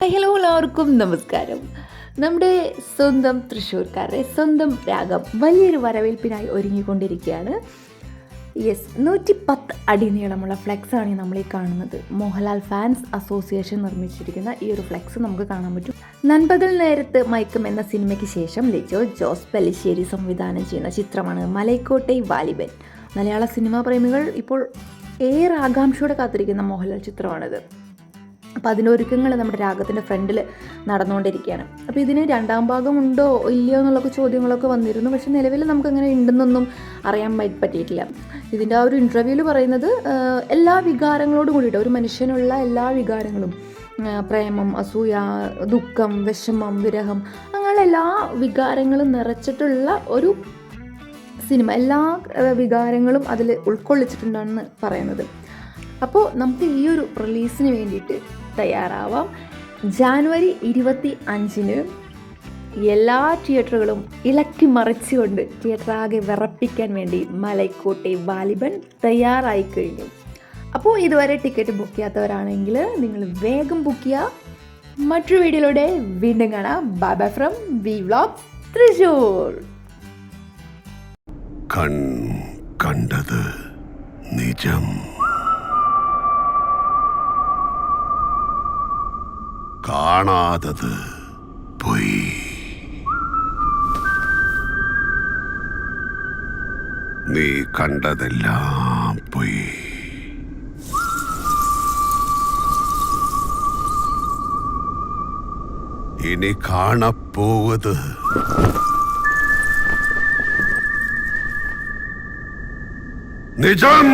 Hello എല്ലാവർക്കും നമസ്കാരം. നമ്മുടെ സ്വന്തം തൃശ്ശൂർക്കാരുടെ സ്വന്തം രാഗം വലിയൊരു വരവേൽപ്പിനായി ഒരുങ്ങിക്കൊണ്ടിരിക്കുകയാണ്. 110 അടി നീളമുള്ള ഫ്ലെക്സാണ് നമ്മൾ ഈ കാണുന്നത്. മോഹൻലാൽ ഫാൻസ് അസോസിയേഷൻ നിർമ്മിച്ചിരിക്കുന്ന ഈ ഒരു ഫ്ലെക്സ് നമുക്ക് കാണാൻ പറ്റും. നൻപകൽ നേരത്ത് മയക്കം എന്ന സിനിമയ്ക്ക് ശേഷം ലിജോ ജോസ് പെല്ലിശ്ശേരി സംവിധാനം ചെയ്യുന്ന ചിത്രമാണ് മലൈക്കോട്ടെ വാലിബൻ. മലയാള സിനിമാ പ്രേമികൾ ഇപ്പോൾ ഏറെ ആകാംക്ഷയോടെ കാത്തിരിക്കുന്ന മോഹൻലാൽ ചിത്രമാണിത്. അപ്പോൾ അതിൻ്റെ ഒരുക്കങ്ങൾ നമ്മുടെ രാഗത്തിൻ്റെ ഫ്രണ്ടിൽ നടന്നുകൊണ്ടിരിക്കുകയാണ്. അപ്പോൾ ഇതിന് രണ്ടാം ഭാഗം ഉണ്ടോ ഇല്ലയോ എന്നുള്ളൊക്കെ ചോദ്യങ്ങളൊക്കെ വന്നിരുന്നു. പക്ഷേ നിലവിൽ നമുക്കങ്ങനെ ഉണ്ടെന്നൊന്നും അറിയാൻ പറ്റിയിട്ടില്ല. ഇതിൻ്റെ ആ ഒരു ഇൻ്റർവ്യൂവിൽ പറയുന്നത് എല്ലാ വികാരങ്ങളോടും കൂടിയിട്ട് ഒരു മനുഷ്യനുള്ള എല്ലാ വികാരങ്ങളും, പ്രേമം, അസൂയ, ദുഃഖം, വിഷമം, വിരഹം, അങ്ങനെയുള്ള എല്ലാ വികാരങ്ങളും നിറച്ചിട്ടുള്ള ഒരു സിനിമ, എല്ലാ വികാരങ്ങളും അതിൽ ഉൾക്കൊള്ളിച്ചിട്ടുണ്ടെന്ന് പറയുന്നത്. അപ്പോൾ നമുക്ക് ഈ ഒരു റിലീസിന് വേണ്ടിയിട്ട് തയ്യാറാവാം. ജാനുവരി 25-ന് എല്ലാ തിയേറ്ററുകളും ഇളക്കി മറിച്ചുകൊണ്ട് തിയേറ്ററാകെ വിറപ്പിക്കാൻ വേണ്ടി മലൈക്കോട്ടെ വാലിബൻ തയ്യാറായി കഴിഞ്ഞു. അപ്പോൾ ഇതുവരെ ടിക്കറ്റ് ബുക്ക് ചെയ്യാത്തവരാണെങ്കിൽ നിങ്ങൾ വേഗം ബുക്ക് ചെയ്യുക. മറ്റൊരു വീഡിയോയിലൂടെ വീണ്ടും കാണാം. Bye bye from V vlog Thrissur. കണ്ടത് നിജം, കാണാതത് പൊയ്. നീ കണ്ടതെല്ലാം പൊയ്. ഇനി കാണപ്പോവത് നിജം.